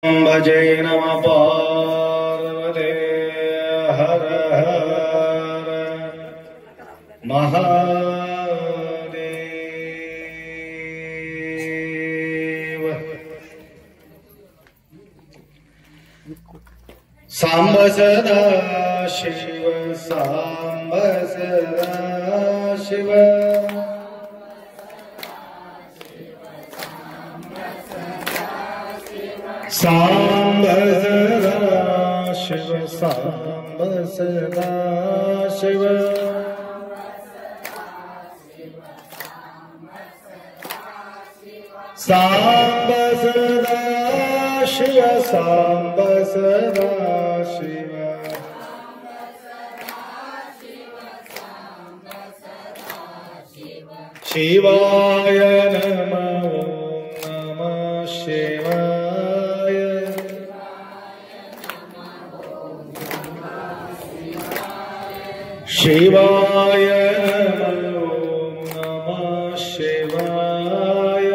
भजे नमः पार्वते हर हर महादेव। सांब सदा शिव सांब सदा शिव सांब सदा शिव सांब सदा शिव सांब सदा शिव सांब सदा शिव शिवाय नमः नमः शिवाय शिवाय नमः शिवाय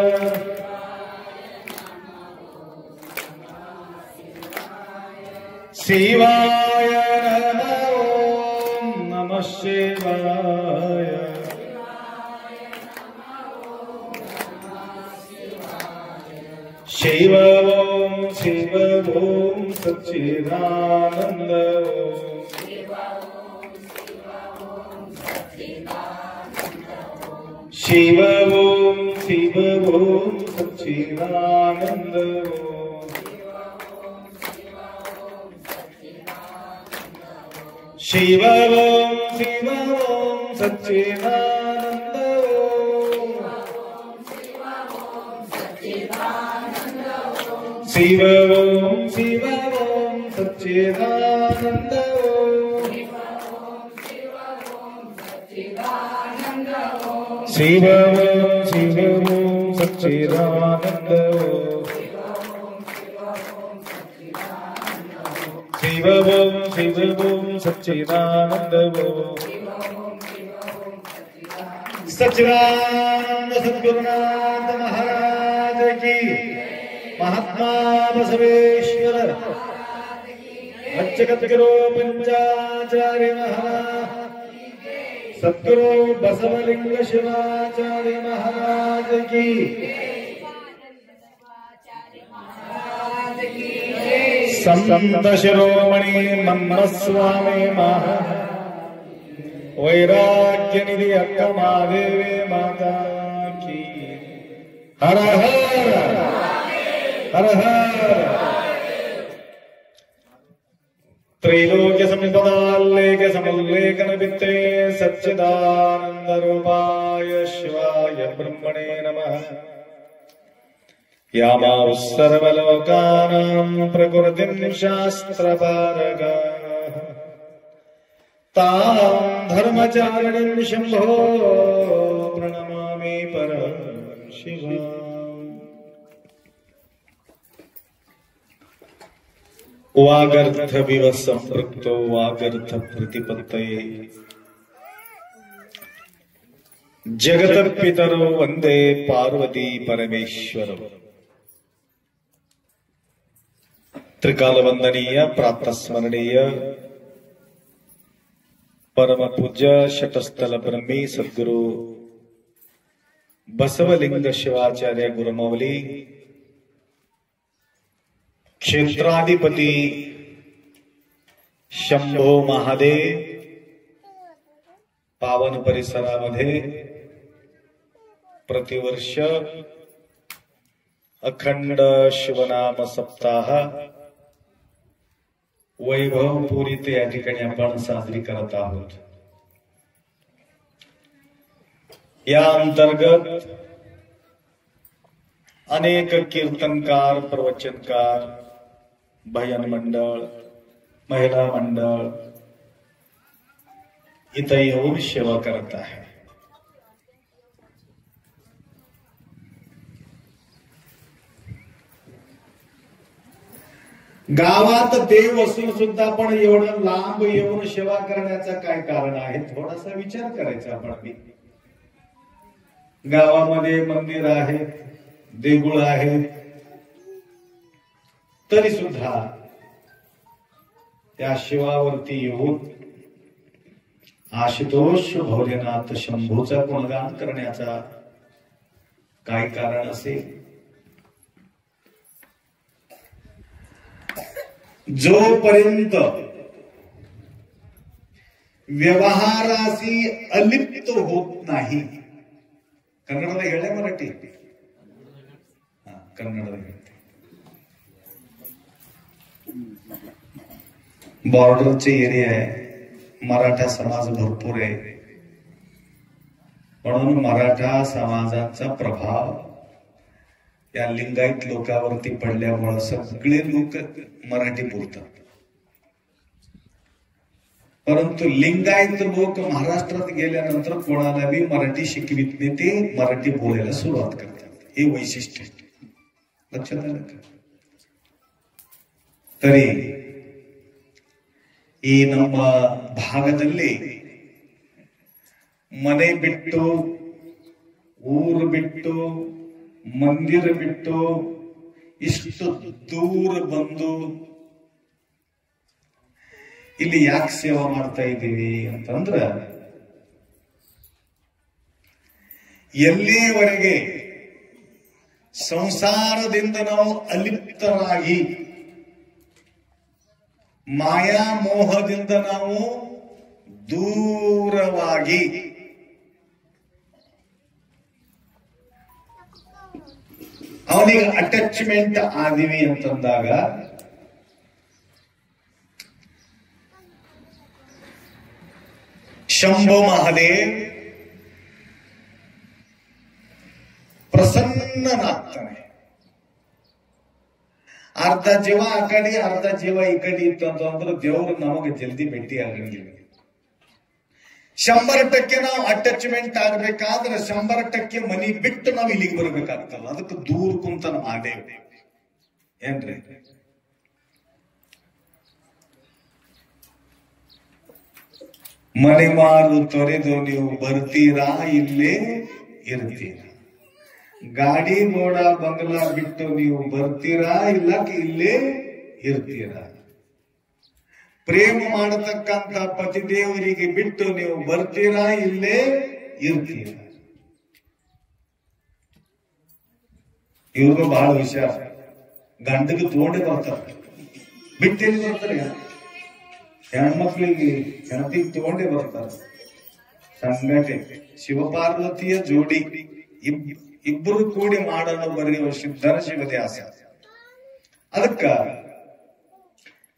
शिवाय नमः शिवाय शिव ओम शिव ओम सच्चिदानंद शिव ओम सच्चिदानंद शिव ओम सच्चिदानंद शिव ओम सच्चिदानंद शिव ओम सच्चिदानंद शिव ओम सच्चिदानंद सच्चिदानंद सद्गुरुनाथ महाराज की महात्मा बसवेश्वर जगद्गुरु पंचाचार्य महाराज सद्गुरु बसवलिंग शिवाचार्य महाराज की संत शिरोमणि मन्म स्वामी महाराज वैराग्य निधि अक्क महादेवी माता की हर हर हर हर। त्रैलोक्य संपदाल्लेख्य समुल्लेखन वित्ते सच्चिदानंद रूपाय शिवाय ब्रह्मणे नमः। यामाः सर्वलोकानां प्रकृतिं शास्त्रपारगाः तां धर्मचारिणीं शम्भो प्रणमामि परं शिवाम्। वागर्थ विव संपृक्तो वागर्थ प्रतिपत्तये जगत पितरो वंदे पार्वती परमेश्वरौ। त्रिकाल वंदनीय प्रातस्मरणीय परम पूज्य शतस्थल ब्रह्मी सद्गुरु बसवलिंग शिवाचार्य गुरुमौली क्षेत्राधिपती शंभो महादेव पावन परिसरामध्ये प्रतिवर्ष अखंड शिवनाम सप्ताह वैभवपुरीत या ठिकाणी आपण साजरी करत आहोत। या अंतर्गत अनेक कीर्तनकार प्रवचनकार भजन मंडळ महिला मंडळ इथं येऊन सेवा करत आहे। गावात देव असून सुद्धा पण एवढं लांब येऊन सेवा करण्याचं काय कारण आहे थोडासा विचार करायचा आपण। गावामध्ये मंदिर आहे, देऊळ आहे, तरी सुद्धा त्या शिवावरती येऊन आशुतोष भोलेनाथ शंभूचा गुणगान करण्याचा काय कारण असेल? जोपर्यंत व्यवहाराशी अलिप्त होत नाही. कन्नडला ಹೇಳೇ मराठी कन्नडला ಹೇಳ್ತೆ. बॉर्डरचे एरिया आहे, मराठा समाज भरपूर आहे, म्हणून मराठा समाजाचा प्रभाव या लिंगायत लोकांवरती पडल्यामुळे सगळे लोक मराठी बोलतात. परंतु लिंगायत लोक महाराष्ट्रात गेल्यानंतर कोणालाही मराठी शिकवित नाही, ते मराठी बोलायला सुरुवात करतात. हे वैशिष्ट्य लक्षात आलं का? तरी ಈ ನಮ್ಮ ಭಾಗದಲ್ಲಿ ಮನೆ ಬಿಟ್ಟು, ಊರು ಬಿಟ್ಟು, ಮಂದಿರ ಬಿಟ್ಟು ಇಷ್ಟು ದೂರ ಬಂದು ಇಲ್ಲಿ ಯಾಕೆ ಸೇವಾ ಮಾಡ್ತಾ ಇದ್ದೀವಿ ಅಂತಂದ್ರ, ಎಲ್ಲಿವರೆಗೆ ಸಂಸಾರದಿಂದ ನಾವು ಅಲಿಪ್ತರಾಗಿ ಮಾಯಾಮೋಹದಿಂದ ನಾವು ದೂರವಾಗಿ ಅವನಿಗೆ ಅಟ್ಯಾಚ್ಮೆಂಟ್ ಆದಿವಿ ಅಂತಂದಾಗ ಶಂಭೋ ಮಹಾದೇವ್ ಪ್ರಸನ್ನನಾಗ್ತಾನೆ. ಅರ್ಧ ಜೀವ ಆ ಕಡೆ, ಅರ್ಧ ಜೀವ ಈ ಕಡೆ ಇತ್ತು ಅಂತಂದ್ರೆ ದೇವರು ನಮಗೆ ಜಲ್ದಿ ಭೇಟಿ ಆಗಂಗಿಲ್ಲ. 100% ನಾವು ಅಟ್ಯಾಚ್ಮೆಂಟ್ ಆಗ್ಬೇಕಾದ್ರೆ 100% ಮನಿ ಬಿಟ್ಟು ನಾವು ಇಲ್ಲಿಗೆ ಬರ್ಬೇಕಾಗ್ತಲ್ಲ. ಅದಕ್ಕೆ ದೂರ ಕುಂತ ಮಹಾದೇವ್ ಏನ್ರಿ, ಮನೆ ಮಾರು ತೊರೆದು ನೀವು ಬರ್ತೀರಾ, ಇಲ್ಲೇ ಇರ್ತೀರಾ. ಗಾಡಿ ಗೋಡ ಬಂಗಲಾ ಬಿಟ್ಟು ನೀವು ಬರ್ತೀರಾ, ಇಲ್ಲ ಇಲ್ಲೇ ಇರ್ತೀರಾ. ಪ್ರೇಮ ಮಾಡತಕ್ಕಂತ ಪತಿದೇವರಿಗೆ ಬಿಟ್ಟು ನೀವು ಬರ್ತೀರಾ, ಇಲ್ಲೇ ಇರ್ತೀರಾ. ಇವ್ರಿಗೂ ಬಹಳ ವಿಷಯ. ಗಂಡಗೆ ತೋಂಡೆ ಬರ್ತಾರೆ, ಬಿಟ್ಟೇಲಿ ಬರ್ತಾರೆ. ಹೆಣ್ಮಕ್ಳಿಗೆ ಹೆಣತಿಗೆ ತಗೊಂಡೇ ಬರ್ತಾರೆ. ಸಂಘಟನೆ ಶಿವಪಾರ್ವತಿಯ ಜೋಡಿ ಇಬ್ಬರು ಕೂಡಿ ಮಾಡೋಣ ಬರೆಯುವ ಸಿದ್ಧರ ಶಿವದ್ಯಾಸ. ಅದಕ್ಕ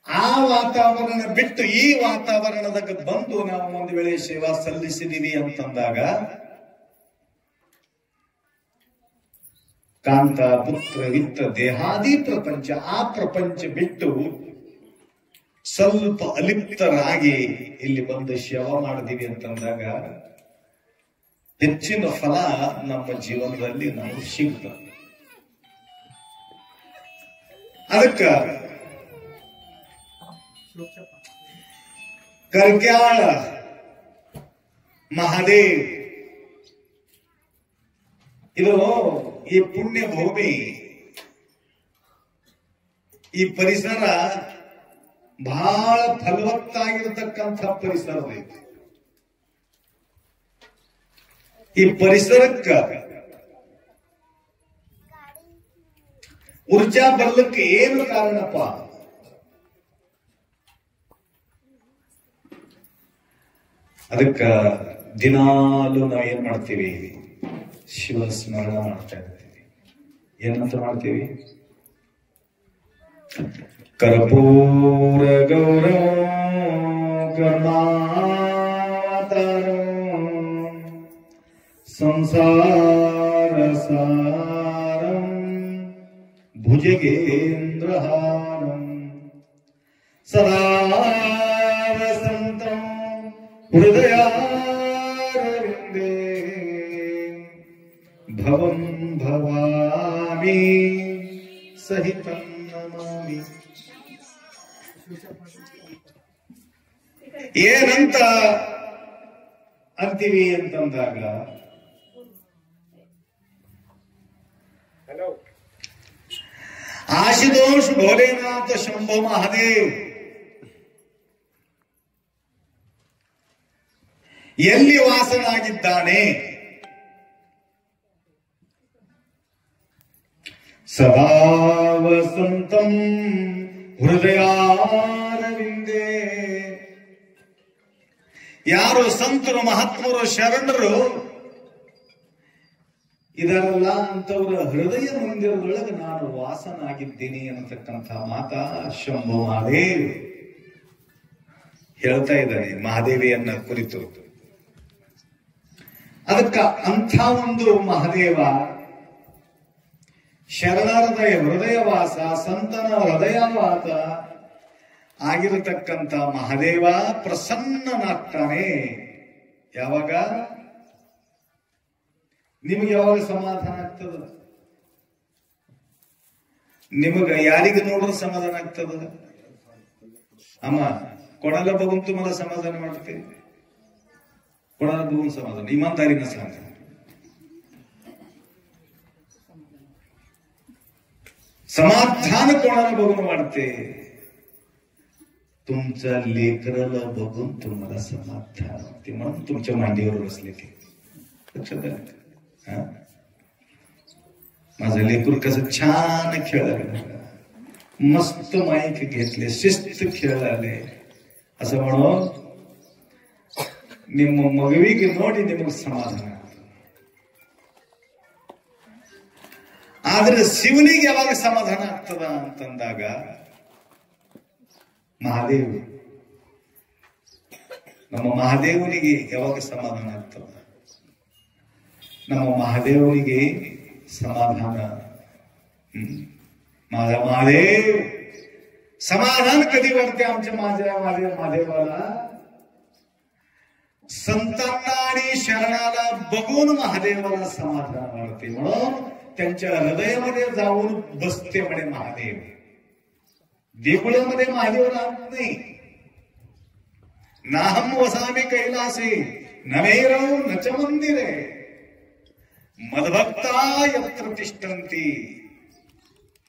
ಆ ವಾತಾವರಣ ಬಿಟ್ಟು ಈ ವಾತಾವರಣದಾಗ ಬಂದು ನಾವು ಒಂದು ವೇಳೆ ಸೇವಾ ಸಲ್ಲಿಸಿದೀವಿ ಅಂತಂದಾಗ ಕಾಂತ ಪುತ್ರ ವಿತ್ತ ದೇಹಾದಿ ಪ್ರಪಂಚ, ಆ ಪ್ರಪಂಚ ಬಿಟ್ಟು ಸ್ವಲ್ಪ ಅಲಿಪ್ತರಾಗಿ ಇಲ್ಲಿ ಬಂದು ಸೇವಾ ಮಾಡಿದೀವಿ ಅಂತಂದಾಗ ಹೆಚ್ಚಿನ ಫಲ ನಮ್ಮ ಜೀವನದಲ್ಲಿ ನಾವು ಸಿಗ್ತದೆ. ಅದಕ್ಕ ಕರ್ಕ್ಯಾಳ ಮಹಾದೇವ್ ಇದು ಈ ಪುಣ್ಯ ಭೂಮಿ, ಈ ಪರಿಸರ ಬಹಳ ಫಲವತ್ತಾಗಿರತಕ್ಕಂಥ ಪರಿಸರ ಐತಿ. ಈ ಪರಿಸರಕ್ಕ ಊರ್ಜಾ ಬರ್ಲಿಕ್ಕೆ ಏನು ಕಾರಣಪ್ಪ? ಅದಕ್ಕ ದಿನಾಲು ನಾವು ಏನ್ ಮಾಡ್ತೀವಿ? ಶಿವ ಸ್ಮರಣ ಮಾಡ್ತಾ ಇರ್ತೀವಿ. ಏನಂತ ಮಾಡ್ತೀವಿ? ಕರ್ಪೂರ ಗೌರವ ಕರ್ಮಾವತಾರೋ ಸಂಸಾರ ಸಾರಂ ಭುಜಗೇಂದ್ರಹಾರಂ ಸದಾ ವಸಂತಂ ಹೃದಯಾರವಿಂದೇ ಭವಂ ಭವಾಮಿ ಸಹಿತಂ ನಮಾಮಿ. ಏನಂತ ಅಂತೀವಿ ಅಂತಂದಾಗ आशुतोष भोलेनाथ शंभो महादेव ಎಲ್ಲಿ ವಾಸನಾಗಿದ್ದಾನೆ? ಸದಾ ವಸಂತಂ ಹೃದಯಾರವಿಂದೇ. ಯಾರು ಸಂತರು, ಮಹಾತ್ಮರು, ಶರಣರು ಇದರಲ್ಲ ಅಂತವರ ಹೃದಯ ಮಂದಿರದೊಳಗೆ ನಾನು ವಾಸನಾಗಿದ್ದೀನಿ ಅನ್ನತಕ್ಕಂಥ ಮಾತಾ ಶಂಭು ಮಹಾದೇವ್ ಹೇಳ್ತಾ ಇದ್ದಾನೆ ಮಹಾದೇವಿಯನ್ನ ಕುರಿತು. ಅದಕ್ಕ ಅಂಥ ಒಂದು ಮಹಾದೇವ ಶರಣರದ ಹೃದಯವಾಸ, ಸಂತನ ಹೃದಯವಾಸ ಆಗಿರತಕ್ಕಂಥ ಮಹಾದೇವ ಪ್ರಸನ್ನನಾಗ್ತಾನೆ. ಯಾವಾಗ? ನಿಮಗೆ ಯಾವಾಗ ಸಮಾಧಾನ ಆಗ್ತದ? ನಿಮಗ ಯಾರಿಗೆ ನೋಡ್ರೆ ಸಮಾಧಾನ ಆಗ್ತದ? ಅಮ್ಮ ಕೊಡಲ ಬಗುಂತು मला ಸಮಾಧಾನ ಮಾಡ್ತೆ, ಕೊಡಲ ಬಗುನ್ ಸಮಾಧಾನ, ಇಮಾನ್ದಾರಿನ ಸಮಾಧಾನ. समाधान कोणाला बघून वाढते? तुमच्या लेकराला बघून तुम्हाला समाधान होते, म्हणून तुमच्या मांडीवर बसले ते. लक्षात आलं? माझं लेकूर कसं छान खेळालं, मस्त माईक घेतले, शिस्त खेळाले असं म्हणून ನಿಮ್ಮ ಮಗುವಿಗೆ ನೋಡಿ ನಿಮಗೆ ಸಮಾಧಾನ. ಆದ್ರೆ ಶಿವನಿಗೆ ಯಾವಾಗ ಸಮಾಧಾನ ಆಗ್ತದ ಅಂತಂದಾಗ ಮಹಾದೇವ್, ನಮ್ಮ ಮಹಾದೇವನಿಗೆ ಯಾವಾಗ ಸಮಾಧಾನ ಆಗ್ತದ? ನಮ್ಮ ಮಹಾದೇವನಿಗೆ समाधान. माझा महादेव समाधान कधी वाटते आमच्या महादेवाला? संतांना आणि शरणाला बघून महादेवाला समाधान वाटते, म्हणून त्यांच्या हृदयामध्ये जाऊन बसते म्हणे महादेव. देಗುळामध्ये महादेव राहत नाही. नाहम वसामी कैलासे नमेरौ नच मंदिरे मद्भक्ता यत्र तिष्ठन्ति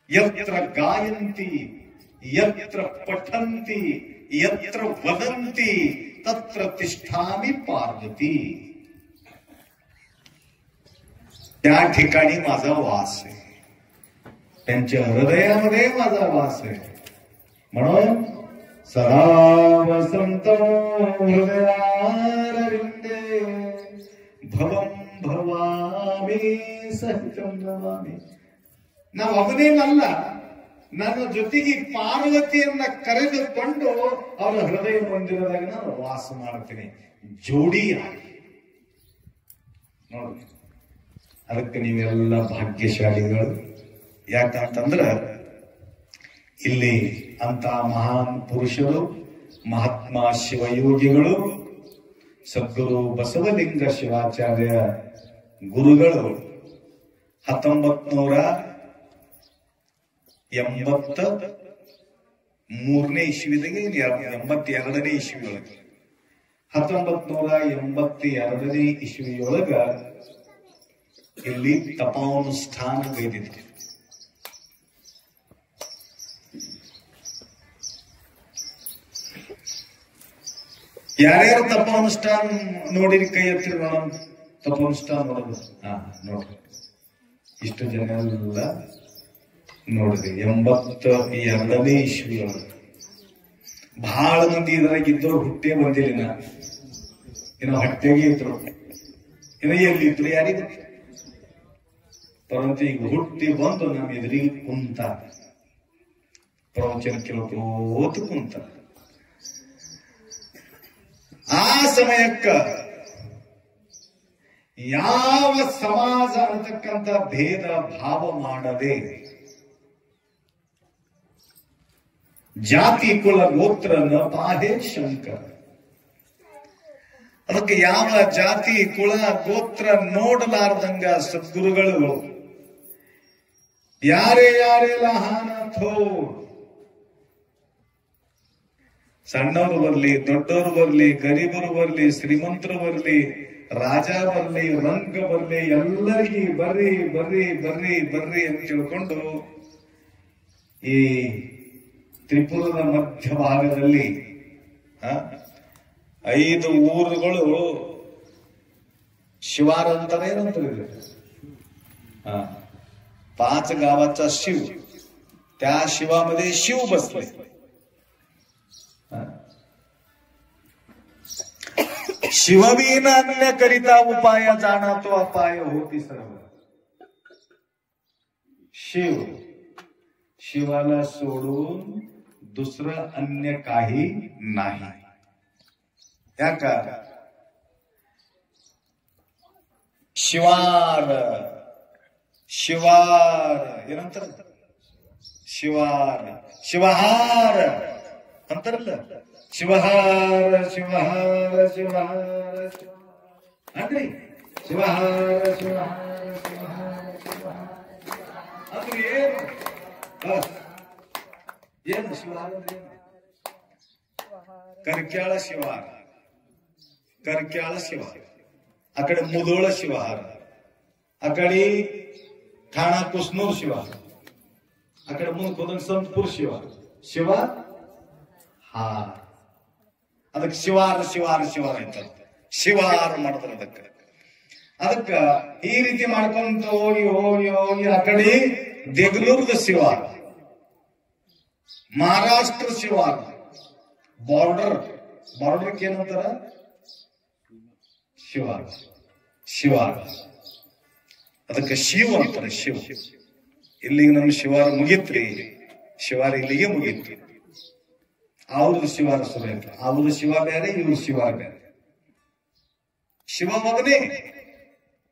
यत्र गायन्ति यत्र पठन्ति यत्र वदन्ति तत्र तिष्ठामि पार्वती. त्या ठिकाणी माझा वास आहे, त्यांच्या हृदयामध्ये माझा वास आहे. म्हणून सदा वसंतो हृदयारविंदे भवं ಭವಾಮಿ ಸಹಿತಂ ನಮಾಮಿ. ನಾವು ಅವನೇನಲ್ಲ, ನನ್ನ ಜೊತೆಗೆ ಪಾರ್ವತಿಯನ್ನ ಕರೆದುಕೊಂಡು ಅವರ ಹೃದಯ ಮಂದಿರದಾಗ ನಾನು ವಾಸ ಮಾಡ್ತೀನಿ ಜೋಡಿಯಾಗಿ. ನೋಡಿ, ಅದಕ್ಕೆ ನೀವೆಲ್ಲ ಭಾಗ್ಯಶಾಲಿಗಳು. ಯಾಕಂತಂದ್ರ ಇಲ್ಲಿ ಅಂತ ಮಹಾನ್ ಪುರುಷರು, ಮಹಾತ್ಮ ಶಿವಯೋಗಿಗಳು, ಸದ್ಗುರು ಬಸವಲಿಂಗ ಶಿವಾಚಾರ್ಯ ಗುರುಗಳು 1983ನೇ ಇಸ್ವಿದಾಗೆ 82ನೇ ಇಸ್ವಿಯೊಳಗೆ 1982ನೇ ಇಸ್ವಿಯೊಳಗ ಇಲ್ಲಿ ತಪಾನುಷ್ಠಾನ ಗೈದಿದ್ರು. ಯಾರ್ಯಾರು ತಪಾನುಷ್ಠಾನ ನೋಡಿರಿ ಕೈ ಎತ್ತಿರಿ ನೋಡೋಣ. ತಪಾನುಷ್ಠಾನ ನೋಡೋದು ನೋಡ್ರಿ, ಇಷ್ಟು ಜನ ಎಲ್ಲ ನೋಡಿದ್ರಿ. 82ನೇ ಇಸ್ವಿಯೊಳಗೆ ಬಹಳ ಮಂದಿ ಇದ್ರಾಗಿದ್ದವ್ರು ಹುಟ್ಟೆ ಬಂದಿಲ್ಲ, ಏನೋ ಹಟ್ಟೆಗೆ ಇದ್ರು, ಏನೋ ಎಲ್ಲಿದ್ರು ಯಾರಿಗೂ. ಪರಂತು ಈಗ ಹುಟ್ಟಿ ಬಂದು ನಮ್ಮ ಎದುರಿಗೆ ಕುಂತ ಪ್ರವಚನ ಕೇಳ್ಕೋತ ಕುಂತ. ಆ ಸಮಯಕ್ಕ ಯಾವ ಸಮಾಜ ಅಂತಕ್ಕಂಥ ಭೇದ ಭಾವ ಮಾಡದೆ ಜಾತಿ ಕುಲ ಗೋತ್ರ ನ ಪಾಹೆ ಶಂಕರ. ಅದಕ್ಕೆ ಯಾವ ಜಾತಿ ಕುಲ ಗೋತ್ರ ನೋಡಲಾರ್ದಂಗ ಸದ್ಗುರುಗಳು ಯಾರೇ ಯಾರೇ ಲಹಾನ ಥೋ, ಸಣ್ಣವರು ಬರ್ಲಿ, ದೊಡ್ಡವರು ಬರ್ಲಿ, ಗರೀಬರು ಬರ್ಲಿ, ಶ್ರೀಮಂತರು ಬರ್ಲಿ, ರಾಜ ಬರ್ಲಿ, ರಂಗ ಬರ್ಲಿ, ಎಲ್ಲರಿಗೂ ಬರ್ರಿ ಬರ್ರಿ ಬರ್ರಿ ಬರ್ರಿ ಅಂತ ತಿಳ್ಕೊಂಡು ಈ ತ್ರಿಪುರದ ಮಧ್ಯಭಾಗದಲ್ಲಿ 5 ಊರುಗಳು शिवार अंतर ಏನಂತಾರೆ 5 गावाचा शिव, त्या शिवामध्ये शिव बसले. शिववीन अन्य करिता उपाय जाणा तो अपाय होती सर्व. शिवाला सोडून दुसरं अन्य काही नाही. याका ಶಿವಾರ ಏನಂತಾರ ಶಿವಾರ ಶಿವಹಾರ ಅಂತಾರಲ್ಲ ಶಿವಹಾರ ಅಂದ್ರೆ ಶಿವಹಾರ ಅಂದ್ರೆ ಏನು ಶಿವಹಾರ ಕರ್ಕ್ಯಾಳ ಶಿವ अकडे मुदोळ शिवहार, अकडे ठाणा कुसनूर शिवहार, अकडे मुनकोदन संतपूर शिवहार ಅದಕ್ಕೆ ಶಿವಾರ ಅಂತಾರೆ. ಶಿವಾರ ಮಾಡ್ತಾರೆ ಅದಕ್ಕ ಈ ರೀತಿ ಮಾಡ್ಕೊಂತ ಹೋಗಿ ಆ ಕಡೆ ದೇಗಲೂರ್ದ ಶಿವಾರ, ಮಹಾರಾಷ್ಟ್ರ ಶಿವಾರ, ಬಾರ್ಡರ್ ಏನಂತಾರ ಶಿವಾರ ಅದಕ್ಕೆ ಶಿವ ಅಂತಾರೆ. ಇಲ್ಲಿಗೆ ನಮ್ಮ ಶಿವಾರ ಮುಗಿತ್ರಿ, ಶಿವಾರ ಇಲ್ಲಿಗೆ ಮುಗಿತ್ರಿ. ಅವ್ರದ್ದು ಶಿವಾರ ಸುರ ಅಂತ, ಅವ್ರದ್ದು ಶಿವ ಬೇರೆ, ಇವ್ರ ಶಿವಾರ ಬೇರೆ. ಶಿವ ಮಗನೇ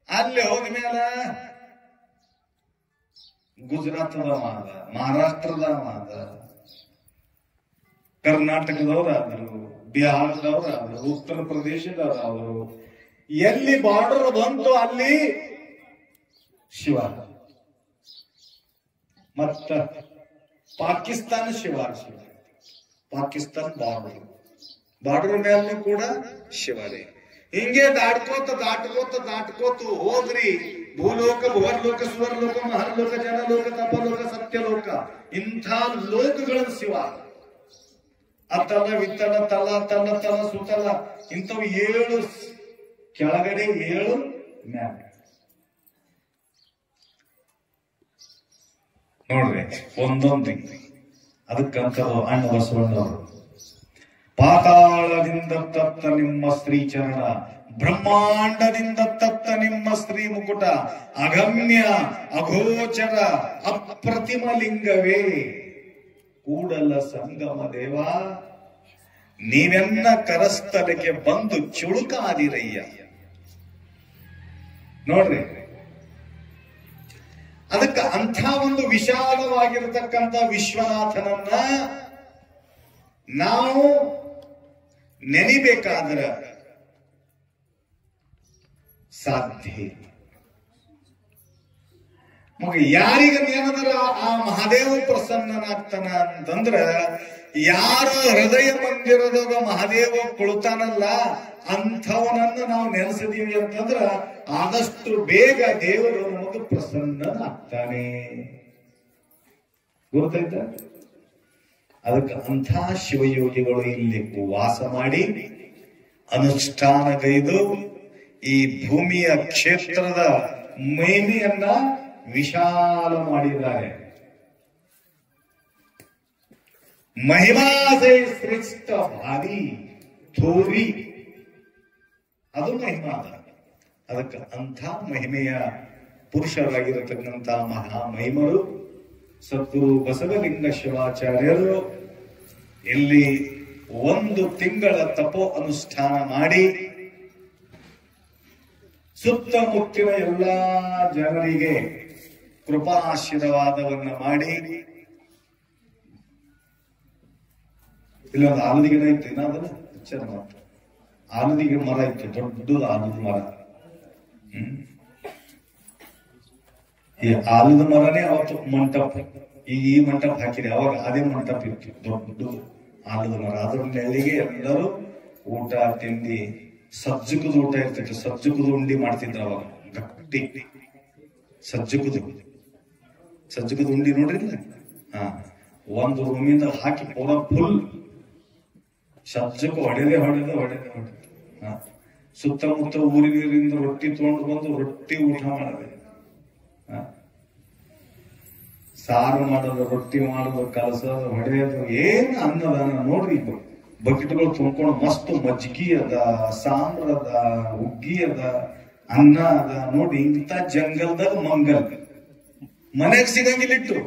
ಅಲ್ಲಿ ಹೋದ ಮೇಲ ಗುಜರಾತದ ಮಾದ, ಮಹಾರಾಷ್ಟ್ರದ ಮಾದ, ಕರ್ನಾಟಕದವರಾದ್ರು, ಬಿಹಾರದವರಾದ್ರು, ಉತ್ತರ ಪ್ರದೇಶದವರಾದ್ರು, ಎಲ್ಲಿ ಬಾರ್ಡರ್ ಬಂತು ಅಲ್ಲಿ ಶಿವ. ಮತ್ತ ಪಾಕಿಸ್ತಾನ ಶಿವಾರ, ಪಾಕಿಸ್ತಾನ ಬಾರ್ಡರ್ ಮೇಲೆ ಕೂಡ ಶಿವರೇ. ಹಿಂಗೆ ದಾಟ್ಕೋತ ಹೋದ್ರಿ. ಭೂಲೋಕ, ಭುವರ್ಲೋಕ, ಸುವರ್ಲೋಕ, ಮಹರ್ಲೋಕ, ಜನಲೋಕ, ತಪಲೋಕ, ಸತ್ಯಲೋಕ, ಇಂಥ ಲೋಕಗಳ ಶಿವ. ಅತಲ ವಿತಲ ತಲ ತಲ ತಲ ಸುತಲ ಇಂಥವು 7 ಕೆಳಗಡೆ 7 ಮ್ಯಾಲ. ನೋಡ್ರಿ ಒಂದೊಂದು ಅದಕ್ಕಂತ ಅಣ್ಣ ಬಸವಣ್ಣವರು ಪಾತಾಳದಿಂದ ತತ್ತ ನಿಮ್ಮ ಶ್ರೀಚರಣ, ಬ್ರಹ್ಮಾಂಡದಿಂದ ತತ್ತ ನಿಮ್ಮ ಶ್ರೀ ಮುಕುಟ, ಅಗಮ್ಯ ಅಗೋಚರ ಅಪ್ರತಿಮ ಲಿಂಗವೇ ಕೂಡಲ ಸಂಗಮ ದೇವ, ನೀವೆನ್ನ ಕರಸ್ಥಲಕ್ಕೆ ಬಂದು ಚುಳುಕಾದಿರಯ್ಯ. ನೋಡ್ರಿ ಅದಕ್ಕೆ ಅಂಥ ಒಂದು ವಿಶಾಲವಾಗಿರತಕ್ಕಂಥ ವಿಶ್ವನಾಥನನ್ನ ನಾವು ನೆನಿಬೇಕಾದ್ರ ಸಾಧ್ಯ. ಮಗ ಯಾರಿಗ ನೆನದ್ರ ಆ ಮಹಾದೇವ ಪ್ರಸನ್ನನಾಗ್ತಾನ ಅಂತಂದ್ರ, ಯಾರ ಹೃದಯ ಮಂದಿರದಾಗ ಮಹಾದೇವ ಕುಳಿತಾನಲ್ಲ ಅಂಥವನನ್ನ ನಾವು ನೆನೆಸಿದೀವಿ ಅಂತಂದ್ರ ಆದಷ್ಟು ಬೇಗ ದೇವರು ನಮಗೆ ಪ್ರಸನ್ನನಾಗ್ತಾನೆ. ಗೊತ್ತಾಯ್ತ? ಅದಕ್ಕೆ ಅಂಥ ಶಿವಯೋಗಿಗಳು ಇಲ್ಲಿ ವಾಸ ಮಾಡಿ ಅನುಷ್ಠಾನಗೈದು ಈ ಭೂಮಿಯ ಕ್ಷೇತ್ರದ ಮಹಿಮೆಯನ್ನ ವಿಶಾಲ ಮಾಡಿದ್ದಾರೆ. ಮಹಿಮಾಸೆ ಶ್ರೇಷ್ಠ ಭಾರಿ ಥೋರಿ, ಅದು ಮಹಿಮಾ. ಅದಕ್ಕೆ ಅಂಥ ಮಹಿಮೆಯ ಪುರುಷರಾಗಿರತಕ್ಕಂಥ ಮಹಾಮಹಿಮರು ಸದ್ಗುರು ಬಸವಲಿಂಗ ಶಿವಾಚಾರ್ಯರು ಇಲ್ಲಿ 1 ತಿಂಗಳ ತಪೋ ಅನುಷ್ಠಾನ ಮಾಡಿ ಸುತ್ತಮುತ್ತಿನ ಎಲ್ಲಾ ಜನರಿಗೆ ಕೃಪಾಶೀರ್ವಾದವನ್ನ ಮಾಡಿ, ಇಲ್ಲೊಂದು ಆಲದ ಗಿಡ ಇತ್ತು, ಏನಾದ್ರು ಎಚ್ಚರ ಮಾತ್ರ ಆಲದ ಮರ ಇತ್ತು, ದೊಡ್ಡದು ಆಲದ ಮರ. ಈ ಆಲದ ಮರನೇ ಅವತ್ತು ಮಂಟಪ, ಈಗ ಈ ಮಂಟಪ ಹಾಕಿದೆ, ಅವಾಗ ಅದೇ ಮಂಟಪ ಇತ್ತು, ದೊಡ್ಡ ಆಲದ ಮರ. ಅದ್ರ ನೆಲ್ಲಿಗೆ ಎಲ್ಲರೂ ಊಟ ತಿಂಡಿ, ಸಜ್ಜಕದ ಊಟ ಇರ್ತಿತ್ತು, ಸಜ್ಜಕದ ಉಂಡಿ ಮಾಡ್ತಿದ್ರು ಅವಾಗ. ಗಟ್ಟಿ ಸಜ್ಜಕದ ಉಂಡಿ ನೋಡ್ರಿಲ್ಲ? ಒಂದು ರೂಮಿಂದ ಹಾಕಿ ಪೂರ ಫುಲ್ ಸಜ್ಜಕ್ಕೆ ಹೊಡೆದೇ ಸುತ್ತಮುತ್ತ ಊರಿನಿಂದ ರೊಟ್ಟಿ ತಗೊಂಡು ಬಂದು ರೊಟ್ಟಿ ಊಟ ಮಾಡದೆ, ಸಾರು ಮಾಡೋದು, ರೊಟ್ಟಿ ಮಾಡೋದು, ಕಲಸೋದು, ಹೊಡೆಯೋದು, ಏನ್ ಅನ್ನದಾನ ನೋಡ್ರಿ. ಬಕೆಟ್ಗಳು ತುಂಬ್ಕೊಂಡು ಮಸ್ತ್ ಮಜ್ಗಿ ಅದ, ಸಾಂಬ್ರ ಅದ, ಹುಗ್ಗಿ ಅದ, ಅನ್ನ ಅದ. ನೋಡಿ ಇಂಥ ಜಂಗಲ್ದಾಗ ಮಂಗಲ್ ಮನೆಗ್ ಸಿಗಂಗಿಲ್ಲ ಇಟ್ಟು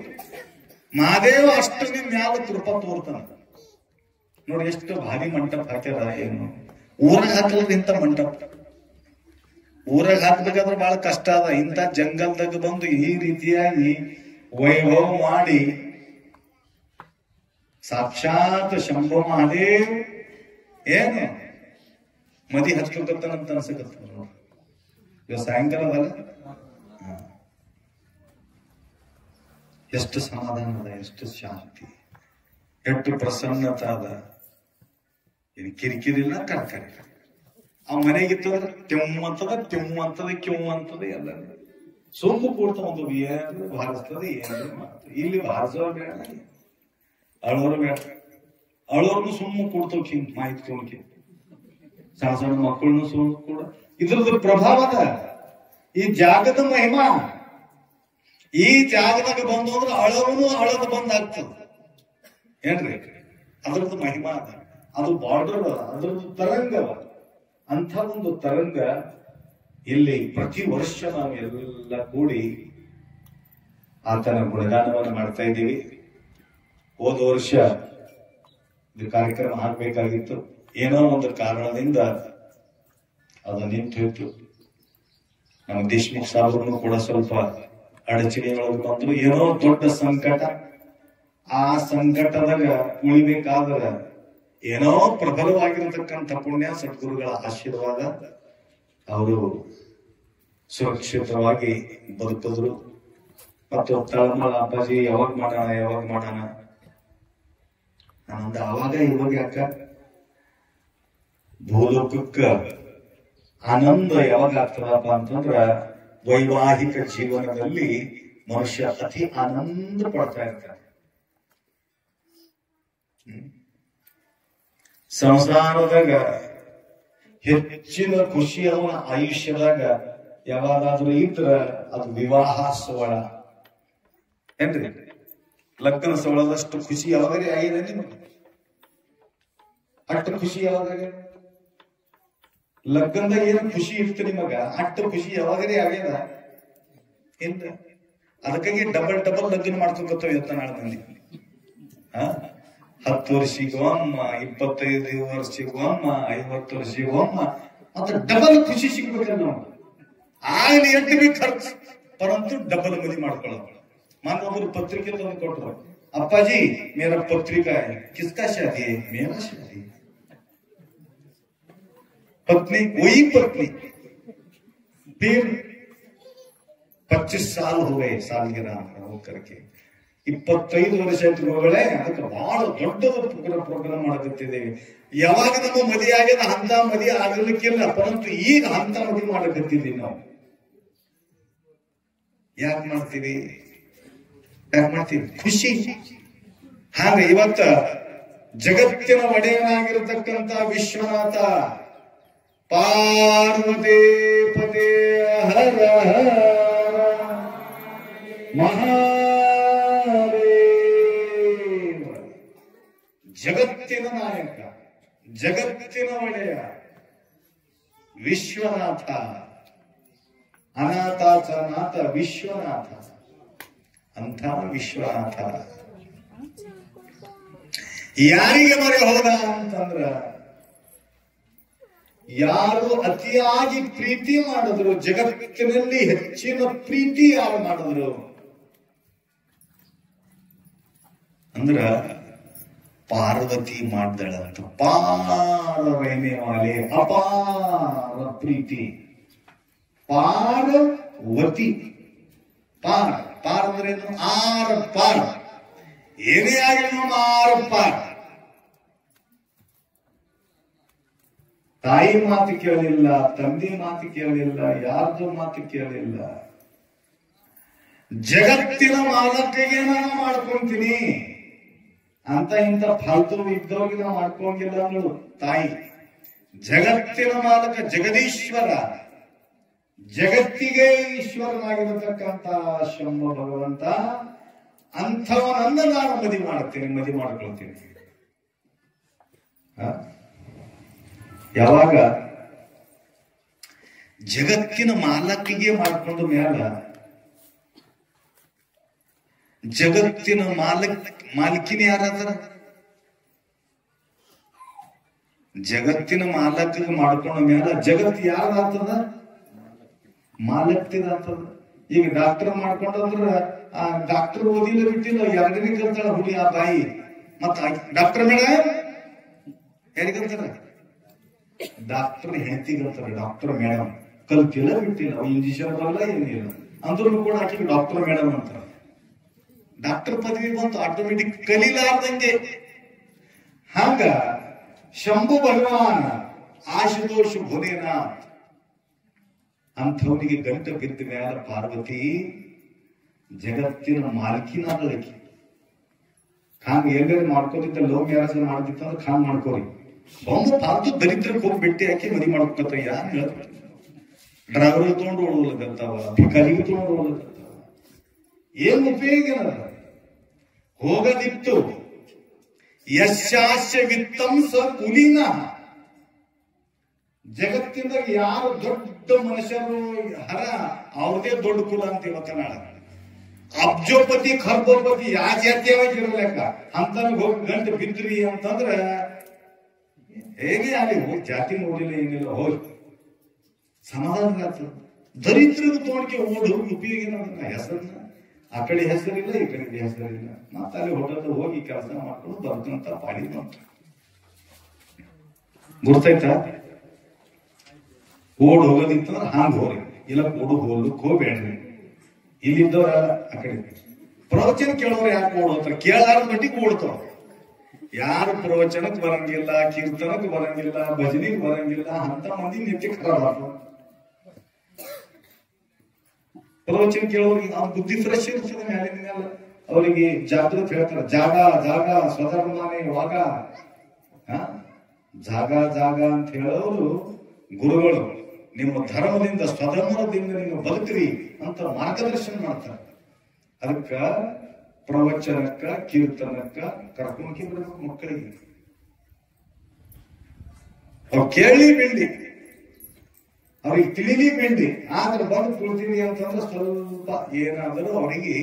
ಮಾದೇವ ಅಷ್ಟು ನಿಮ್ ಯಾವ ಕೃಪಾ ತೋರ್ತಾನ ನೋಡಿ. ಎಷ್ಟು ಭಾರಿ ಮಂಟಪ ಹಾಕ್ಯಾರ. ಏನು ಊರಾಗ ಹಾಕಲ್ರಿ ಇಂಥ ಮಂಟಪ? ಊರಾಗ ಹಾಕ್ಬೇಕಾದ್ರೆ ಬಹಳ ಕಷ್ಟ ಅದ. ಇಂಥ ಜಂಗಲ್ದಾಗ ಬಂದು ಈ ರೀತಿಯಾಗಿ ವೈಭವ ಮಾಡಿ ಸಾಕ್ಷಾತ್ ಶಂಭು ಮಹಾದೇವ್ ಏನು ಮದಿ ಹಚ್ಕೊಳ್ತಾನಂತ ಅನ್ಸಕತ್ತ ನೋಡಿ. ಇವಾಗ ಸಾಯಂಕಾಲ ಅದಲ್ಲ, ಎಷ್ಟು ಸಮಾಧಾನ ಅದ, ಎಷ್ಟು ಶಾಂತಿ, ಎಷ್ಟು ಪ್ರಸನ್ನತ ಅದ. ಇದು ಕಿರಿಕಿರಿಲ್ಲ, ಕರ್ಕರಿ. ಆ ಮನೆಗಿತ್ತಂದ್ರೆ ತೆಮ್ಮಂತದ ಕೆಮ್ಮಂತದ ಎಲ್ಲ ಸೋಂಕು ಕೊಡ್ತಾ ಒಂದು ಏನು ಬಾರಿಸ್ತದೆ, ಏನು ಮಾಡ್ತದೆ. ಇಲ್ಲಿ ಬಾರಿಸೋರು ಬೇಡ, ಅಳೋರು ಬೇಡ. ಅಳೋರ್ನು ಸುಮ್ಮ ಕೊಡ್ತಾವ ಹಿಂಗ್ ಮಾಹಿತಿ ತೊಗೊಂಡ್ಕೆ. ಸಣ್ಣ ಸಣ್ಣ ಮಕ್ಕಳನ್ನು ಸುಮ್ಮ ಕೂಡ ಇದ್ರದ್ದು ಪ್ರಭಾವದ ಈ ಜಾಗದ ಮಹಿಮಾ. ಈ ಜಾಗದಾಗ ಬಂದು ಅಂದ್ರೆ ಅಳವನು ಅಳದ ಬಂದ್ ಆಗ್ತದ ಏನ್ರಿ. ಅದ್ರದ್ದು ಮಹಿಮಾ ಅದ, ಅದು ಬಾರ್ಡರ್ ಅದ, ಅದ್ರದ್ದು ತರಂಗವ. ಅಂಥ ಒಂದು ತರಂಗ ಇಲ್ಲಿ ಪ್ರತಿ ವರ್ಷ ನಾವು ಎಲ್ಲ ಕೂಡಿ ಆತನ ಗುಣಗಾನವನ್ನು ಮಾಡ್ತಾ ಇದ್ದೀವಿ. ಹೋದ ವರ್ಷ ಇದು ಕಾರ್ಯಕ್ರಮ ಆಗ್ಬೇಕಾಗಿತ್ತು, ಏನೋ ಒಂದು ಕಾರಣದಿಂದ ಅದು ನಿಂತು ಹೋಯ್ತು. ನಮ್ಮ ದೇಶಮುಖ್ ಸಾಹೇಬ್ರನ್ನು ಕೂಡ ಸ್ವಲ್ಪ ಅಡಚಣೆಯೊಳಗೆ ಬಂದ್ರು. ಏನೋ ದೊಡ್ಡ ಸಂಕಟ. ಆ ಸಂಕಟದಾಗ ಉಳಿಬೇಕಾದ್ರ ಏನೋ ಪ್ರಬಲವಾಗಿರತಕ್ಕಂಥ ಪುಣ್ಯ ಸದ್ಗುರುಗಳ ಆಶೀರ್ವಾದ, ಅವರು ಸುರಕ್ಷಿತವಾಗಿ ಬದುಕಿದ್ರು. ಮತ್ತು ತಳಮಳ ಅಪ್ಪಾಜಿ ಯಾವಾಗ ಮಾಡೋಣ ನಂದ ಅವಾಗ ಇವಾಗ ಯಾಕ ಭೂಲೋಕಕ್ಕ ಆನಂದ ಯಾವಾಗ ಆಗ್ತದಪ್ಪ ಅಂತಂದ್ರ ವೈವಾಹಿಕ ಜೀವನದಲ್ಲಿ ಮನುಷ್ಯ ಅತಿ ಆನಂದ ಪಡ್ತಾ ಇರ್ತಾನೆ. ಸಂಸಾರದಾಗ ಹೆಚ್ಚಿನ ಖುಷಿ ಅವನ ಆಯುಷ್ಯದಾಗ ಯಾವಾಗಾದ್ರೂ ಇದ್ರ ಅದು ವಿವಾಹ ಸವಳ ಏನ್ರಿ. ಲಗ್ನ ಸವಳದಷ್ಟು ಖುಷಿ ಯಾವಾಗಲೇ ಆಗಿದೆ ನಿಮಗೆ? ಅಷ್ಟು ಖುಷಿ ಯಾವಾಗ ಲಗ್ನದಾಗ ಏನು ಖುಷಿ ಇರ್ತ ನಿಮಗ, ಅಷ್ಟು ಖುಷಿ ಯಾವಾಗಲೇ ಆಗ್ಯದ ಎಂತ? ಅದಕ್ಕಾಗಿ ಡಬಲ್ ಲಗ್ನ ಮಾಡ್ಕೊತಾವ ಇವತ್ತ ನಾಳೆ ಮಂದಿ. 10 ವರ್ಷಿಗೊಮ್ಮ, 25 ವರ್ಷಿಗೊಮ್ಮ, 50 ವರ್ಷಿಗೊಮ್ಮ, ಮತ್ತೆ ಡಬಲ್ ಖುಷಿ ಸಿಗ್ಬೇಕಲ್ಲ ನಾವು. ಆಗಲಿ ಎಷ್ಟು ಬಿ ಖರ್ಚು ಪರಂತು ಡಬಲ್ ಮದಿ ಮಾಡ್ಕೊಳ್ಳೋದು. ಮಾನ ಒಬ್ಬರು ಪತ್ರಿಕೆ ತಂದು ಕೊಟ್ಟರು, ಅಪ್ಪಾಜಿ ಮೇರಾ ಪತ್ರಿಕಾ ಕಿಸ್ಕಾ ಶಾದಿ है? मेरा शादी। पत्नी वही पत्नी, फिर 25 साल हो गए सालगिरह करके 25 ವರ್ಷ ಮಗಳೇ. ಅದಕ್ಕೆ ಬಹಳ ದೊಡ್ಡದ ಪ್ರೋಗ್ರಾಮ್ ಮಾಡಕತ್ತಿದ್ದೇವೆ. ಯಾವಾಗ ನಮ್ಮ ಮದುವೆ ಆಗ್ಯದ ಅಂತ ಮದುವೆ ಆಗಲಿಕ್ಕಿಲ್ಲ, ಪರಂತು ಈಗ ಅಂತ ಮದುವೆ ಮಾಡಕತ್ತಿದ್ದೀವಿ ನಾವು. ಯಾಕೆ ಮಾಡ್ತೀವಿ? ಖುಷಿ. ಹಾಗೆ ಇವತ್ತ ಜಗತ್ತಿನ ಒಡೆಯನಾಗಿರತಕ್ಕಂತ ವಿಶ್ವನಾಥ ಪಾರ್ವತಿ ಪದೇ ಹರ ಮಹಾದೇವ, ಜಗತ್ತಿನ ನಾಯಕ, ಜಗತ್ತಿನ ಒಡೆಯ ವಿಶ್ವನಾಥ, ಅನಾಥಾಚ ನಾಥ ವಿಶ್ವನಾಥ. ಅಂಥ ವಿಶ್ವನಾಥ ಯಾರಿಗೆ ಮೊರೆ ಹೋದ ಅಂತಂದ್ರ, ಯಾರು ಅತಿಯಾಗಿ ಪ್ರೀತಿ ಮಾಡಿದ್ರು, ಜಗತ್ತಿನಲ್ಲಿ ಹೆಚ್ಚಿನ ಪ್ರೀತಿ ಯಾರು ಮಾಡಿದ್ರು ಅಂದ್ರ ಪಾರ್ವತಿ ಮಾಡ್ದಳಂತ. ಪಾರವೈನೆ ವಾಲೆ ಅಪಾರ ಪ್ರೀತಿ. ಪಾರ್ವತಿ, ಪಾರ ಅಂದ್ರೆ ಆರ ಪಾರ, ಏನೇ ಆಗಲಿ ಆರ ಪಾರ. ತಾಯಿ ಮಾತು ಕೇಳಲಿಲ್ಲ, ತಂದೆ ಮಾತು ಕೇಳಲಿಲ್ಲ, ಯಾರ್ದು ಮಾತು ಕೇಳಲಿಲ್ಲ. ಜಗತ್ತಿನ ಮಾಲಕಿಗೆ ನಾನು ಮಾಡ್ಕೊಂತೀನಿ, ಅಂತ ಇಂಥ ಫಾಲ್ತು ಇದ್ದವ್ರಿಗೆ ನಾವು ಮಾಡ್ಕೊಂಗಿಲ್ಲ ಅನ್ನೋದು ತಾಯಿ. ಜಗತ್ತಿನ ಮಾಲಕ ಜಗದೀಶ್ವರ, ಜಗತ್ತಿಗೆ ಈಶ್ವರನಾಗಿರತಕ್ಕಂತ ಶಂಭ ಭಗವಂತ, ಅಂಥವನನ್ನ ನಾನು ಮದಿ ಮಾಡ್ಕೊಳ್ತೀನಿ. ಯಾವಾಗ ಜಗತ್ತಿನ ಮಾಲಕಿಗೆ ಮಾಡ್ಕೊಂಡು ಮ್ಯಾಲ ಜಗತ್ತಿನ ಮಾಲಕಿನ ಯಾರಾದ್ರ? ಜಗತ್ತಿನ ಮಾಲಕಿಗೆ ಮಾಡ್ಕೊಂಡ ಮ್ಯಾಲ ಜಗತ್ ಯಾರ್ದಾಗ್ತದ? ಮಾಲಕ್ತಿದಾಗ್ತದ. ಈಗ ಡಾಕ್ಟರ್ ಮಾಡ್ಕೊಂಡ್ರ ಆ ಡಾಕ್ಟರ್ ಓದಿಲ್ಲ ಬಿಟ್ಟಿಲ್ಲ, ಎರಡನೇ ಕಲ್ತಾಳ ಹುಡಿ ಆ ಬಾಯಿ. ಮತ್ತ ಡಾಕ್ಟರ್ ಮೇಡಮ್ ಯಾರಿಗಂತಾರ? ಡಾಕ್ಟರ್ ಹೆಂಡತಿಗಂತಾರ ಡಾಕ್ಟರ್ ಮೇಡಮ್. ಕಲ್ತಿಲ್ಲ ಬಿಟ್ಟಿಲ್ಲ, ಇಂಜೆಕ್ಷನ್ ಬರಲ್ಲ ಏನಿಲ್ಲ ಅಂದ್ರೂ ಕೂಡ ಆಕೆಗೆ ಡಾಕ್ಟರ್ ಮೇಡಮ್ ಅಂತಾರ. ಡಾಕ್ಟರ್ ಪದವಿ ಬಂತು ಆಟೋಮೆಟಿಕ್, ಕಲೀಲಾರ್ದಂಗೆ. ಹಂಗ ಶಂಭು ಭಗವಾನ್ ಆಶುತೋಷ ಭುನೇನಾಥ್ ಅಂಥವನಿಗೆ ಗಂಟ ಬಿದ್ದ ಮ್ಯಾಲ ಪಾರ್ವತಿ ಜಗತ್ತಿನ ಮಾಲಕಿನಾದಳಕಿ. ಹಂಗ ಎಲ್ಲರೂ ಮಾಡ್ಕೋತಿದ್ದ, ಲವ್ ಮ್ಯಾರೇಜ್ ಮಾಡ್ತಿತ್ತ ಅಂದ್ರೆ ಖಾನ್ ಮಾಡ್ಕೋರಿ. ಒಂದು ಪಾಲ್ತು ದರಿದ್ರಕ್ಕೆ ಹೋಗಿ ಭೇಟಿ ಹಾಕಿ ಮದಿ ಮಾಡ್ಕೊತ ಯಾರು ಹೇಳ್ತಾರೆ? ಡ್ರೈವರ್ ತಗೊಂಡು ಓಡೋಲಕತ್ತಾವ, ಭಿಕಾರಿಗೆ ತಗೊಂಡು ಓಡೋಲಕತ್ತಾವ. ಏನ್ ಉಪಯೋಗ? ಹೋಗದಿತ್ತು ಯಶಾಸ್ಯ ವಿತ್ತಂ ಸ ಕುಲೀನ. ಜಗತ್ತಿನಾಗ ಯಾರು ದೊಡ್ಡ ಮನುಷ್ಯರು ಹರ ಅವ್ರದೇ ದೊಡ್ಡ ಕುಲ ಅಂತ ಇವತ್ತ ನಾಳ. ಅಬ್ಜೋಪತಿ ಖರ್ಬೋಪತಿ ಯಾವ ಜಾತಿಯಾಗಿರಲೆಕ್ಕ ಅಂತ ಹೋಗಿ ಗಂಟು ಬಿದ್ರಿ ಅಂತಂದ್ರ ಹೇಗೆ ಅಲ್ಲಿ ಹೋಗಿ ಜಾತಿ ನೋಡಿಲ್ಲ ಏನಿಲ್ಲ, ಹೋಗಿ ಸಮಾಧಾನ ಆಗ್ತದೆ. ದರಿದ್ರದ ತೋಣಿಕೆ ಓಡಿ ಹೋಗಿ ಉಪಯೋಗ ಹೆಸರನ್ನ, ಆ ಕಡೆ ಹೆಸರಿಲ್ಲ ಈ ಕಡೆಗೆ ಹೆಸರಿಲ್ಲ. ಮತ್ತೆ ಅಲ್ಲಿ ಹೋಟೆಲ್ ಹೋಗಿ ಕೆಲಸ ಮಾಡ್ಕೊಂಡು ಬರ್ತಂತ ಪಾಡಿ ಬಂತು. ಗುರ್ತಾಯ್ತಾ? ಓಡ್ ಹೋಗೋದಿತ್ತಂದ್ರೆ ಹಾಂಗ್ ಹೋರಿ, ಇಲ್ಲ ಓಡು ಹೋಗ್ಲಿಕ್ಕೆ ಹೋಗ್ಬೇಡ್ರಿ. ಇಲ್ಲಿದ್ದವ್ರ ಆ ಕಡೆ ಪ್ರವಚನ ಕೇಳೋರು ಯಾಕೆ ಓಡೋತಾರ? ಕೇಳಾರ ಮಟ್ಟಿಗೆ ಓಡ್ತಾವ. ಯಾರು ಪ್ರವಚನಕ್ಕೆ ಬರಂಗಿಲ್ಲ, ಕೀರ್ತನಕ್ಕೆ ಬರಂಗಿಲ್ಲ, ಭಜನಿಗೆ ಬರಂಗಿಲ್ಲ ಅಂತ ಮಂದಿ ನಿತ್ಯ ಖರಾಬ್. ಪ್ರವಚನ ಕೇಳೋರಿಗೆ ಅವ್ರ ಬುದ್ಧಿ ಫ್ರೆಶ್ ಇರ್ತದೆ ಮ್ಯಾಲಿನ ಮೇಲೆ. ಅವರಿಗೆ ಜಾಗೃತಿ ಹೇಳ್ತಾರೆ, ಜಾಗ ಜಾಗ ಸ್ವಧರ್ಮನೇ ವಾಗ. ಜಾಗ ಜಾಗ ಅಂತ ಹೇಳೋರು ಗುರುಗಳು. ನಿಮ್ಮ ಧರ್ಮದಿಂದ ಸ್ವಧರ್ಮದಿಂದ ನೀವು ಬದುಕ್ರಿ ಅಂತ ಮಾರ್ಗದರ್ಶನ ಮಾಡ್ತಾರೆ. ಅದಕ್ಕ ಪ್ರವಚನಕ್ಕ ಕೀರ್ತನಕ್ಕ ಕರ್ಕೊಂಡ್ ಬಿಡ್ಬೇಕು ಮಕ್ಕಳಿಗೆ. ಅವ್ರು ಕೇಳಿ ಬಿಡ್ಲಿ, ಅವ್ರಿಗೆ ತಿಳಿಲಿ ಬಿಡ್ಲಿ. ಆದ್ರೆ ಬಂದು ಕುಳ್ತೀವಿ ಅಂತಂದ್ರೆ ಸ್ವಲ್ಪ ಏನಾದರೂ ಅವರಿಗೆ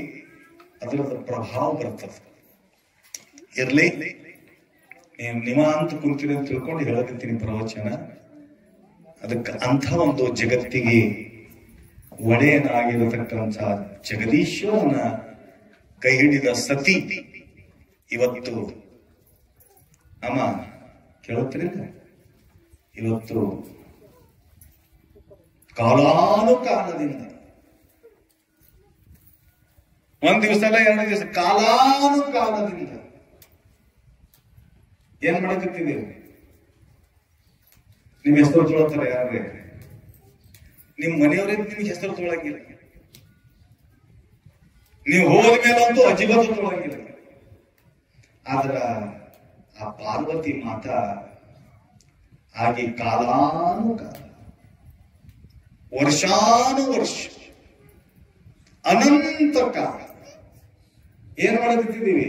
ಅದರದ ಪ್ರಭಾವ ಬರ್ತದೆ. ಇರ್ಲಿ, ನೀವ್ ಅಂತ ಕುಂತೀರಿ ಅಂತ ತಿಳ್ಕೊಂಡು ಹೇಳಕತ್ತೀನಿ ಪ್ರವಚನ. ಅದಕ್ಕೆ ಅಂಥ ಒಂದು ಜಗತ್ತಿಗೆ ಒಡೆಯನಾಗಿರತಕ್ಕಂಥ ಜಗದೀಶ್ವರನ ಕೈ ಹಿಡಿದ ಸತಿ ಇವತ್ತು ಅಮ್ಮ ಕೇಳುತ್ತೀರಿಲ್ಲ, ಇವತ್ತು ಕಾಲಾನುಕಾಲದಿಂದ ಒಂದ್ ದಿವಸ ಅಲ್ಲ, 2 ದಿವಸ, ಕಾಲಾನುಕಾಲದಿಂದ ಏನ್ ಮಾಡಕತ್ತಿದ್ದೀವಿ? ನಿಮ್ ಹೆಸರು ತೊಳತಾರೆ ಯಾರೇ? ನಿಮ್ ಮನೆಯವರೇ ನಿಮ್ಗೆ ಹೆಸರು ತೊಳಂಗಿಲ್ಲ. ನೀವು ಹೋದ್ಮೇಲಂತೂ ಅಜಿಬತ್ತು ತೊಳಂಗಿಲ್ಲ. ಆದ್ರ ಆ ಪಾರ್ವತಿ ಮಾತಾ ಹಾಗೆ ಕಾಲಾನುಕಾಲ, ವರ್ಷಾನುವರ್ಷ, ಅನಂತ ಕಾಲ ಏನ್ ಮಾಡಕತ್ತಿದ್ದೀವಿ?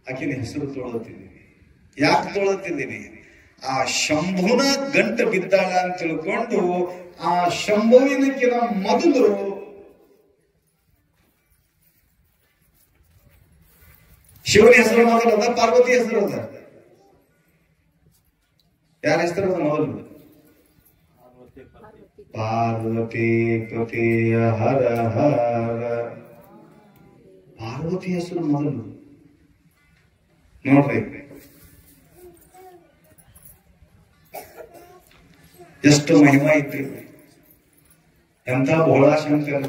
ಆಕಿನ ಹೆಸರು ತೊಳತಿದ್ದೀವಿ. ಯಾಕೆ ತೊಳತಿದ್ದೀವಿ? ಆ ಶಂಭುನ ಗಂಟ ಬಿದ್ದಾಳ ಅಂತ ತಿಳ್ಕೊಂಡು ಆ ಶಂಭುವಿನಕ್ಕಿನ ಮೊದಲು ಶಿವನ ಹೆಸರು ಮೊದಲದ, ಪಾರ್ವತಿ ಹೆಸರು ಅದ. ಯಾರ ಹೆಸರು ಅದ ಮೊದಲು? ಪಾರ್ವತಿ ಪತಿಯ ಹರ ಹರ. ಪಾರ್ವತಿ ಹೆಸರು ಮೊದಲು. ನೋಡ್ರಿ ಎಷ್ಟು ಮಹಿಮಾ ಇತ್ತು, ಎಂತ ಭೋಳಾಶಂಕರ.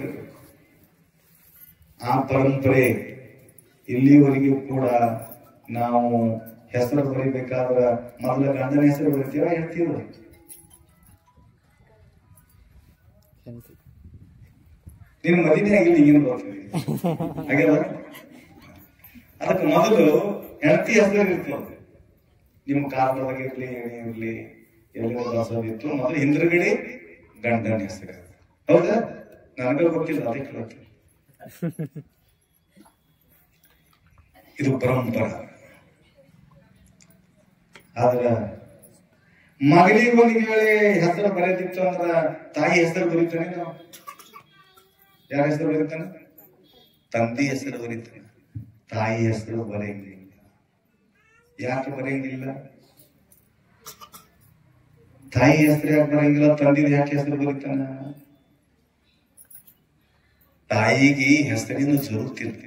ಆ ಪರಂಪರೆ ಇಲ್ಲಿವರೆಗೂ ಕೂಡ ನಾವು ಹೆಸರು ಬರೀಬೇಕಾದ್ರ ಮೊದಲ ಗಂಡನ ಹೆಸರು ಬರೀತೀವ, ಹೇಳ್ತೀವ. ನಿನ್ ಮದಿನೇ ಆಗಿಲ್ಲ, ಈಗಿನ ಬರ್ತೀವಿ ಹಾಗೆಲ್ಲ. ಅದಕ್ಕೆ ಮೊದಲು ಹೆಂಡತಿ ಹೆಸರು ಇರ್ತದೆ. ನಿಮ್ಮ ಕಾರಣದಾಗಿರ್ಲಿ ಏನೇ ಇರ್ಲಿ ಎಲ್ಲ ಬಸೋದಿತ್ತು ಮೊದಲು ಹಿಂದ್ರಗಡೆ ಗಂಡನ ಹೆಸರು. ಹೌದಾ? ನನಗೆ ಗೊತ್ತಿಲ್ಲ, ಅದಕ್ಕೆ ಕೇಳ್ತೀನಿ. ಇದು ಪರಂಪರ. ಆದ್ರ ಮಗನಿಗೆ ಒಂದು ವೇಳೆ ಹೆಸರು ಬರೆದಿತ್ತು ಅಂದ್ರ ತಾಯಿ ಹೆಸರು ಬರೀತಾನೆ. ನಾವು ಯಾರ ಹೆಸರು ಬರೀತಾನೆ? ತಂದೆ ಹೆಸರು ಬರೀತಾನೆ, ತಾಯಿ ಹೆಸರು ಬರೆಯಂಗಿಲ್ಲ. ಯಾಕೆ ಬರೆಯಂಗಿಲ್ಲ? ತಾಯಿ ಹೆಸರು ಯಾಕೆ ಬರೆಯಂಗಿಲ್ಲ? ತಂದೆ ಯಾಕೆ ಹೆಸರು ಬರೀತಾನ? ತಾಯಿಗೆ ಹೆಸರಿನ ಜರುತ್ತಿಲ್ಲ.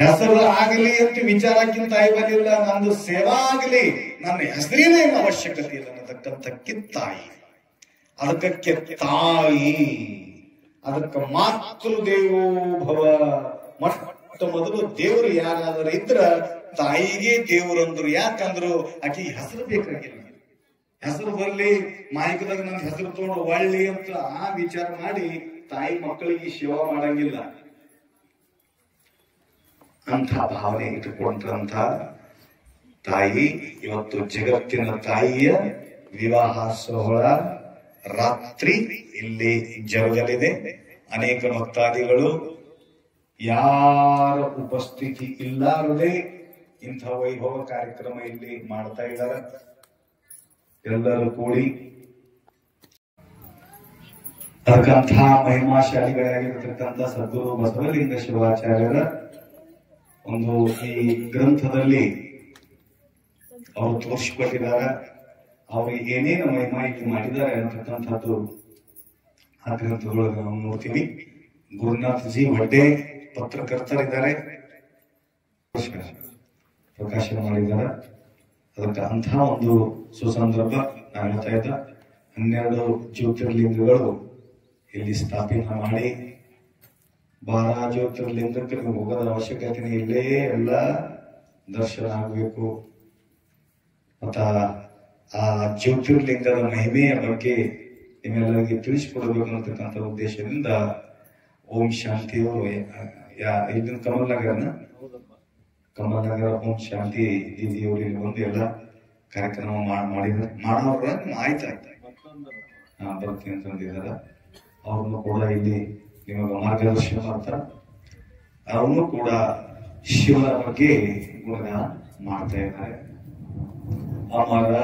ಹೆಸರು ಆಗಲಿ ಅಂತ ವಿಚಾರಕ್ಕಿಂತ ತಾಯಿ ಬಂದಿಲ್ಲ. ನಂದು ಸೇವಾ ಆಗಲಿ, ನನ್ನ ಹೆಸರಿನ ಏನು ಅವಶ್ಯಕತೆ ಇಲ್ಲ ಅನ್ನತಕ್ಕಂಥಕ್ಕೆ ತಾಯಿ. ಅದಕ್ಕೆ ತಾಯಿ, ಅದಕ್ಕೆ ಮಾತೃ ದೇವೋ ಭವ. ಮೊಟ್ಟ ಮೊದಲು ದೇವರು ಯಾರಾದರೂ ಇದ್ರ ತಾಯಿಗೆ ದೇವರಂದ್ರು. ಯಾಕಂದ್ರು ಆಕೆ ಹೆಸರು ಬೇಕಾಗಿಲ್ಲ. ಹೆಸರು ಬರ್ಲಿ, ಮಾಯಕದಾಗ ನನ್ನ ಹೆಸರು ತಗೊಂಡು ಒಳ್ಳಿ ಅಂತ ಆ ವಿಚಾರ ಮಾಡಿ ತಾಯಿ ಮಕ್ಕಳಿಗೆ ಸೇವಾ ಮಾಡಂಗಿಲ್ಲ. ಅಂಥ ಭಾವನೆ ಇಟ್ಟುಕೊಂಡ್ರಂತ ತಾಯಿ ಇವತ್ತು ಜಗತ್ತಿನ ತಾಯಿಯ ವಿವಾಹ ಸೋಹಳ ರಾತ್ರಿ ಇಲ್ಲಿ ಜರುಗಲಿದೆ. ಅನೇಕ ಭಕ್ತಾದಿಗಳು ಯಾರ ಉಪಸ್ಥಿತಿ ಇಲ್ಲಾರದೆ ಇಂಥ ವೈಭವ ಕಾರ್ಯಕ್ರಮ ಇಲ್ಲಿ ಮಾಡ್ತಾ ಇದ್ದಾರೆ. ಎಲ್ಲರೂ ಕೂಡಿ ಅದಕ್ಕಂಥ ಮಹಿಮಾಶಾಲಿಗಳಾಗಿರತಕ್ಕಂಥ ಸದ್ಗುರು ಬಸವಲಿಂಗ ಶಿವಾಚಾರ್ಯರ ಒಂದು ಈ ಗ್ರಂಥದಲ್ಲಿ ಅವರು ತೋರಿಸಿಕೊಟ್ಟಿದ್ದಾರೆ. ಅವರು ಏನೇನು ಮಹಿಮಾ ಇಲ್ಲಿ ಮಾಡಿದ್ದಾರೆ ಅನ್ನತಕ್ಕಂಥದ್ದು ಆ ಗ್ರಂಥದೊಳಗೆ ನಾವು ನೋಡ್ತೀವಿ. ಗುರುನಾಥ್ ಜಿ ವಡ್ಡೆ ಪತ್ರಕರ್ತರಿದ್ದಾರೆ, ಪ್ರಕಾಶ ಮಾಡಿದ್ದಾರೆ. ಅದಕ್ಕೆ ಅಂಥ ಒಂದು ಸುಸಂದರ್ಭ. ನಾನು ಹೇಳ್ತಾ ಇದ್ದ 12 ಜ್ಯೋತಿರ್ಲಿಂಗಗಳು ಇಲ್ಲಿ ಸ್ಥಾಪನೆ ಮಾಡಿ 12 ಜ್ಯೋತಿರ್ಲಿಂಗಕ್ಕೆ ನೀವು ಹೋಗೋದ ಅವಶ್ಯಕತೆ ಇಲ್ಲೇ ಎಲ್ಲ ದರ್ಶನ ಆಗಬೇಕು. ಮತ್ತ ಆ ಜ್ಯೋತಿರ್ಲಿಂಗದ ಮಹಿಮೆಯ ಬಗ್ಗೆ ನಿಮ್ಮೆಲ್ಲರಿಗೆ ತಿಳಿಸಿಕೊಡಬೇಕು ಅನ್ನತಕ್ಕಂಥ ಉದ್ದೇಶದಿಂದ ಓಂ ಶಾಂತಿಯವರು ಇಲ್ಲಿನ ಕಮಲ್ನಗರ ಓಂ ಶಾಂತಿ ದೀದಿಯವರು ಇಲ್ಲಿ ಬಂದು ಎಲ್ಲ ಕಾರ್ಯಕ್ರಮ ಮಾಡಿದ್ದಾರೆ. ಮಾಡೋರ ಆಯ್ತಾಯ್ತು ಬರ್ತೀನಿ ಅಂತಂದಿದ್ದಾರೆ. ಅವ್ರನ್ನು ಕೂಡ ಇಲ್ಲಿ ನಿಮಗೆ ಮಾರ್ಗದರ್ಶನ ಮಾಡ್ತಾರೆ. ಅವನು ಕೂಡ ಶಿವನ ಬಗ್ಗೆ ಗುಣಗಾನ ಮಾಡ್ತಾ ಇದ್ದಾರೆ. ಅಮರ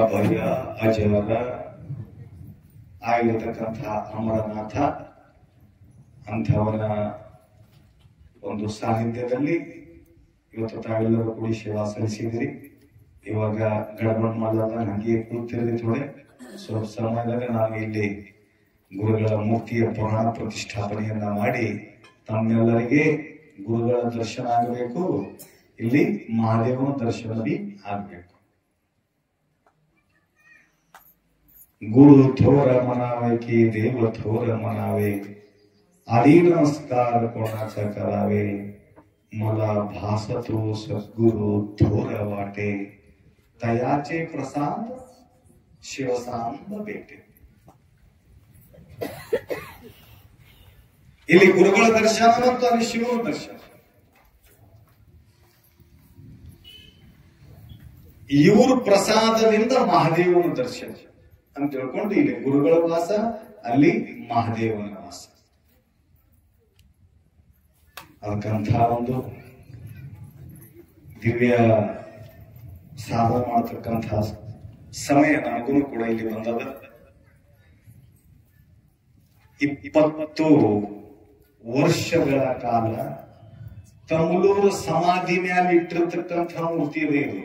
ಅಭಯ ಅಜರ ಆಗಿರತಕ್ಕಂಥ ಅಮರನಾಥ ಅಂಥವರ ಒಂದು ಸಾನ್ನಿಧ್ಯದಲ್ಲಿ ಇವತ್ತು ತಾವೆಲ್ಲರೂ ಕೂಡಿ ಸೇವಾ ಸಲ್ಲಿಸಿದಿರಿ. ಇವಾಗ ಗಡಬಡ್ ಮಾಡಲಾದ ಹಂಗೆ ಕೂತಿರಲಿ ಥೋಡೆ ಸ್ವಲ್ಪ ಸಮಯದಲ್ಲಿ ನಾನು ಇಲ್ಲಿ ಗುರುಗಳ ಮೂರ್ತಿಯ ಪುರಾಣ ಪ್ರತಿಷ್ಠಾಪನೆಯನ್ನ ಮಾಡಿ ತಮ್ಮೆಲ್ಲರಿಗೆ ಗುರುಗಳ ದರ್ಶನ ಆಗಬೇಕು, ಇಲ್ಲಿ ಮಹಾದೇವನ ದರ್ಶನ ಬಿ ಆಗಬೇಕು. गुरु थोर मनावे की देव थोर मनावे, आदी नमस्कार कोणाचा करावे, मला भासतो सद्गुरु थोर वाटे, तयाचे प्रसाद शिवसांब बेटे. ಇಲ್ಲಿ ಗುರುಗಳ ದರ್ಶನ ಮತ್ತು ಅಲ್ಲಿ ಶಿವನ ದರ್ಶನ. ಇವರು ಪ್ರಸಾದದಿಂದ ಮಹಾದೇವನ ದರ್ಶನ ಅಂತ ತಿಳ್ಕೊಂಡು ಇಲ್ಲಿ ಗುರುಗಳ ವಾಸ, ಅಲ್ಲಿ ಮಹಾದೇವನ ವಾಸ. ಅದಕ್ಕಂಥ ಒಂದು ದಿವ್ಯ ಸಾಧನೆ ಮಾಡತಕ್ಕಂಥ ಸಮಯ ನಮಗೂ ಕೂಡ ಇಲ್ಲಿ ಬಂದದ. 20 ವರ್ಷಗಳ ಕಾಲ ತಮಲೂರು ಸಮಾಧಿ ಮೇಲೆ ಇಟ್ಟಿರ್ತಕ್ಕಂಥ ಮೂರ್ತಿ ಇದೆ ಇದು.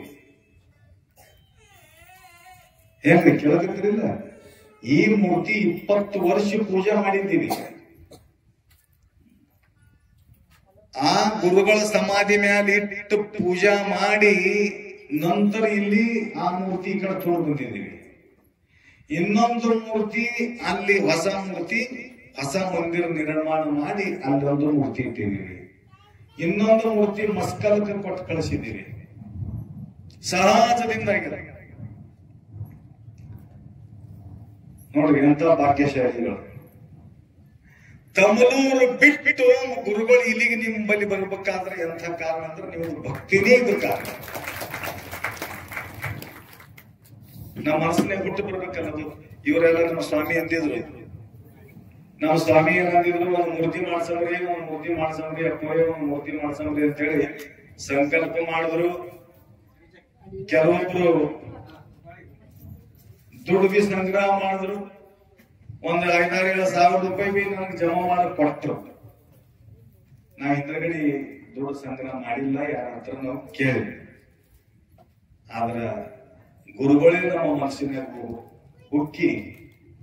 ಹೇಗೆ ಕೇಳಕತ್ತಿರಲಿಲ್ಲ? ಈ ಮೂರ್ತಿ 20 ವರ್ಷ ಪೂಜೆ ಮಾಡಿದ್ದೀವಿ. ಆ ಗುರುಗಳ ಸಮಾಧಿ ಮೇಲೆ ಇಟ್ಟು ಪೂಜಾ ಮಾಡಿ ನಂತರ ಇಲ್ಲಿ ಆ ಮೂರ್ತಿ ಕಡೆ ತೊಗೊಂಡು ಬಂದಿದ್ದೀವಿ. ಇನ್ನೊಂದು ಮೂರ್ತಿ ಅಲ್ಲಿ ಹೊಸ ಮೂರ್ತಿ, ಹೊಸ ಮಂದಿರ ನಿರ್ಮಾಣ ಮಾಡಿ ಅಲ್ಲೊಂದು ಮೂರ್ತಿ ಇಟ್ಟಿದ್ದೀವಿ. ಇನ್ನೊಂದು ಮೂರ್ತಿ ಮಸ್ಕಲ್ಗೆ ಕೊಟ್ಟು ಕಳಿಸಿದ್ದೀವಿ. ಸಹಜದಿಂದ ನೋಡ್ರಿ ಎಂತ ಭಾಗ್ಯಶಾಲಿಗಳು. ತಮಲೂರು ಬಿಟ್ಟು ಗುರುಗಳು ಇಲ್ಲಿಗೆ ನಿಮ್ಮಲ್ಲಿ ಬರ್ಬೇಕಾದ್ರೆ ಎಂಥ ಕಾರಣ ಅಂದ್ರೆ ನೀವು ಭಕ್ತಿನೇ ಇದು ಕಾರಣ. ನಮ್ಮ ಮನಸ್ಸನ್ನೇ ಬಿಟ್ಟು ಬರ್ಬೇಕನ್ನೋದು. ಇವರೆಲ್ಲ ನಮ್ಮ ಸ್ವಾಮಿ ಅಂದಿದ್ರು. ನಮ್ಮ ಸ್ವಾಮಿ ಏನಂದಿದ್ರು, ಒಂದು ಮೂರ್ತಿ ಮಾಡ್ಸವ್ರಿ, ಒಂದು ಮೂರ್ತಿ ಮಾಡ್ಸವ್ರಿ, ಅಪ್ಪಯ್ಯ ಒಂದು ಮೂರ್ತಿ ಮಾಡ್ಸವ್ರಿ ಅಂತೇಳಿ ಸಂಕಲ್ಪ ಮಾಡಿದ್ರು. ಕೆಲವೊಬ್ರು ದುಡ್ಡು ಸಂಗ್ರಹ ಮಾಡಿದ್ರು. ಒಂದು 5,000-7,000 ರೂಪಾಯಿ ನನಗೆ ಜಮಾ ಮಾಡಿ ಕೊಟ್ಟರು. ನಾ ಹಿಂದ್ಗಡೆ ದುಡ್ಡು ಸಂಗ್ರಹ ಮಾಡಿಲ್ಲ, ಯಾರ ಹತ್ರ ನಾವು ಕೇಳಿ. ಆದ್ರ ಗುರುಗಳೇ ನಮ್ಮ ಮನಸ್ಸಿನ ಹುಕ್ಕಿ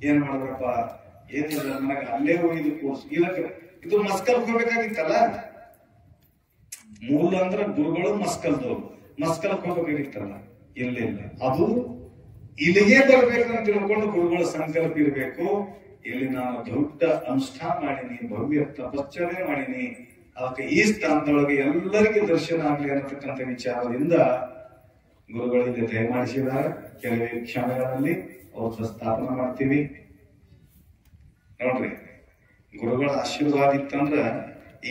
ಏನ್ ಮಾಡಿದ್ರಪ್ಪ, ಏನಿಲ್ಲ ನನಗೆ ಅಲ್ಲೇ ಹೋಗಿದ್ದು ಕೋರ್ಸ್ ಇದಕ್ಕೆ ಇದು ಮಸ್ಕಲ್ ಹೋಗ್ಬೇಕಾಗಿತ್ತಲ್ಲ. ಮೂಲ ಅಂದ್ರ ಗುರುಗಳು ಮಸ್ಕಲ್ದವ್ರು, ಮಸ್ಕಲ್ಕ್ ಹೋಗ್ಬೇಕಾಗಿತ್ತಲ್ಲ. ಇಲ್ಲ ಅದು ಇಲ್ಲಿಗೆ ಬರ್ಬೇಕಂತ ತಿಳ್ಕೊಂಡು ಗುರುಗಳ ಸಂಕಲ್ಪ ಇರಬೇಕು. ಇಲ್ಲಿ ನಾನು ದೊಡ್ಡ ಅನುಷ್ಠಾನ ಮಾಡೀನಿ, ಭವ್ಯ ತಪಶ್ಚರ್ಯ ಮಾಡೀನಿ, ಅದಕ್ಕೆ ಈ ಸ್ಥಾನದೊಳಗೆ ಎಲ್ಲರಿಗೂ ದರ್ಶನ ಆಗ್ಲಿ ಅನ್ನತಕ್ಕಂಥ ವಿಚಾರದಿಂದ ಗುರುಗಳಿಗೆ ದಯಮಾಡಿಸಿದ್ದಾರೆ. ಕೆಲವೇ ಕ್ಷಣಗಳಲ್ಲಿ ಅವ್ರ ಸ್ಥಾಪನೆ ಮಾಡ್ತೀವಿ. ನೋಡ್ರಿ, ಗುರುಗಳ ಆಶೀರ್ವಾದ ಇತ್ತಂದ್ರ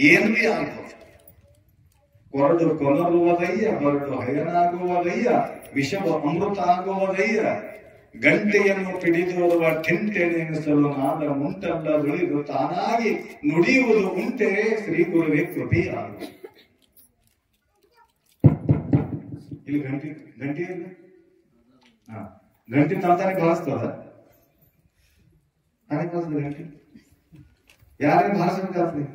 ಏನ್ ಬಿ ಆಗ್ಬೋದು. ಕೊರಡು ಕೊನರುವುದಯ್ಯ, ಬರಡು ಹಯನಾಗುವುದಯ್ಯ, ವಿಷವ ಅಮೃತ ಆಗುವುದಯ್ಯ. ಗಂಟೆಯನ್ನು ಪಿಡಿದೋರುವ ಠಿಂಟೆಣಿಸಲು ನಾದ ಮುಂಟಲ್ಲ ದುಳಿದು ತಾನಾಗಿ ನುಡಿಯುವುದು ಉಂಟೆ ಶ್ರೀ ಗುರುವೇ ಕೃಪೆಯಾಗು. ಇಲ್ಲಿ ಗಂಟೆ ಗಂಟೆ ಇಲ್ಲ, ಗಂಟೆ ತಾನೇ ಭಾರಿಸ್ತದ. ಗಂಟೆ ಯಾರೇನು ಭಾರಿಸ್ಬೇಕಾಗ್ತದೆ,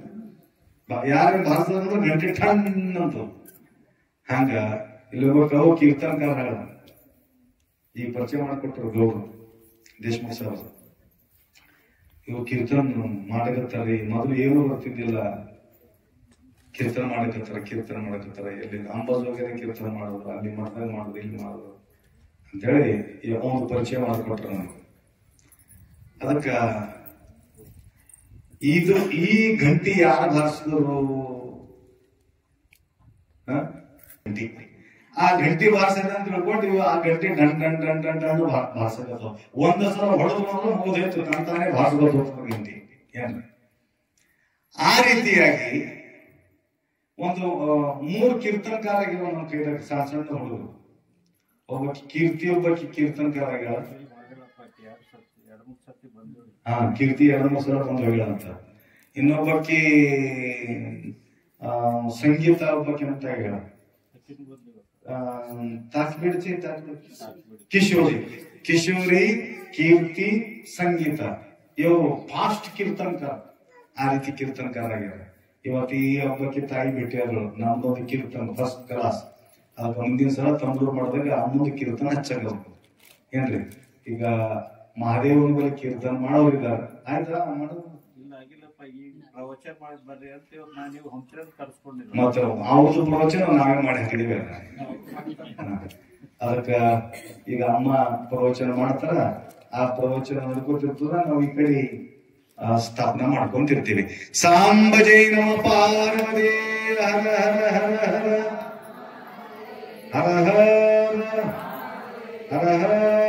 ಯಾರೇನು ಭಾರಿಸ್ತದಂದ್ರೆ ಗಂಟೆ ಠಣ್ ಅಂತ. ಹಂಗ ಇಲ್ಲಿ ಒಬ್ಬ ಕವು ಕೀರ್ತನಕಾರ ಈ ಪರಿಚಯ ಮಾಡಿಕೊಟ್ರು ಗೌಡ್ರು ದೇಶಮುಖ ಸರ್. ಇವು ಕೀರ್ತನ ಮಾಡಕತ್ತಾರೆ. ಮೊದಲು ಏನು ಬರ್ತಿದ್ದಿಲ್ಲ, ಕೀರ್ತನ ಮಾಡಕತ್ತಾರ. ಎಲ್ಲಿ ಅಂಬಾಜೋಗರೆ ಕೀರ್ತನ ಮಾಡೋದು, ಅಲ್ಲಿ ಮಠದಾಗ ಮಾಡೋದು, ಇಲ್ಲಿ ಮಾಡೋದು ಅಂತೇಳಿ ಒಂದು ಪರಿಚಯ ಮಾಡಿಕೊಟ್ರು ನನಗೆ. ಅದಕ್ಕ ಇದು ಈ ಗಂಟಿ ಯಾರು ಬಾರಿಸಿದ್ರು, ಗಂಟಿ ಆ ಗಂಟಿ ಬಾರಿಸಿದ ಅಂತ ತಿಳ್ಕೊಂಡು ಇವು ಆ ಗಂಟಿ ಡಂಡ್ ಡಂಡ್ ಡಂಡ್ ಡಂಡ್ ಡಂಡ್ ಬಾರಿಸಕತ್ತವ. ಒಂದ್ ಸಲ ಹೊಡೆದು ಮುಗಿದೈತು, ತಾನೇ ಬಾರಿಸ್ಬೋದು ಗಂಟಿ. ಏನ್ ಆ ರೀತಿಯಾಗಿ ಒಂದು 3 ಕೀರ್ತನಕಾರಗಿರೋ ನಮ್ಮ ಕೈದಾಗ ಸಣ್ಣ ಸಣ್ಣ ಹುಡುಗರು. ಒಬ್ಬಕ್ಕೆ ಕೀರ್ತಿ, ಒಬ್ಬಕ್ಕೆ ಕೀರ್ತನಕಾರಗ. ಕೀರ್ತಿ 2-3 ಸಲ ಬಂದು ಹೋಗ್ಯಾಳಂತ. ಇನ್ನೊಬ್ಬಕ್ಕೆ ಸಂಗೀತ, ಒಬ್ಬಕ್ಕೆ ಅಂತ ಹೇಳ ಕಿಶೋರಿ, ಕೀರ್ತಿ, ಸಂಗೀತ ಇವು ಫಾಸ್ಟ್ ಕೀರ್ತನಕಾರ. ಆ ರೀತಿ ಕೀರ್ತನಕಾರ ಆಗ್ಯಾರ. ಇವತ್ತು ಈ ಹಬ್ಬಕ್ಕೆ ತಾಯಿ ಭೇಟಿಯಾದಳು. ನಮ್ದೊಂದು ಕೀರ್ತನ ಫಸ್ಟ್ ಕ್ಲಾಸ್. ಅದಕ್ಕೆ ಮುಂದಿನ ಸಲ ತಂಬೂರು ಮಾಡಿದಾಗ ಅಮ್ಮಂದು ಕೀರ್ತನ ಹಚ್ಚಾಗ. ಏನ್ರಿ, ಈಗ ಮಹಾದೇವನ ಬಳಿ ಕೀರ್ತನ ಮಾಡೋರಿದ್ದಾರೆ. ಆಯ್ತಾ ಮಾಡೋದು ಮತ್ತೆ ಅವ್ರದ್ದು ಪ್ರವಚನ ನಾವೇ ಮಾಡಿ ಹಾಕಿದೀವಿ. ಅದಕ್ಕ ಈಗ ಅಮ್ಮ ಪ್ರವಚನ ಮಾಡ್ತಾರ, ಆ ಪ್ರವಚನ ನಡ್ಕೊತಿರ್ತದ, ನಾವು ಈ ಕಡೆ ಸ್ಥಾಪನೆ ಮಾಡ್ಕೊಂತಿರ್ತೀವಿ. ಸಾಂಬ ಜೈ ನಮ ಪಾರ್ವತಿ ಹರ ಹರ ಹರ ಹರ ಹರ ಹರ ಹರ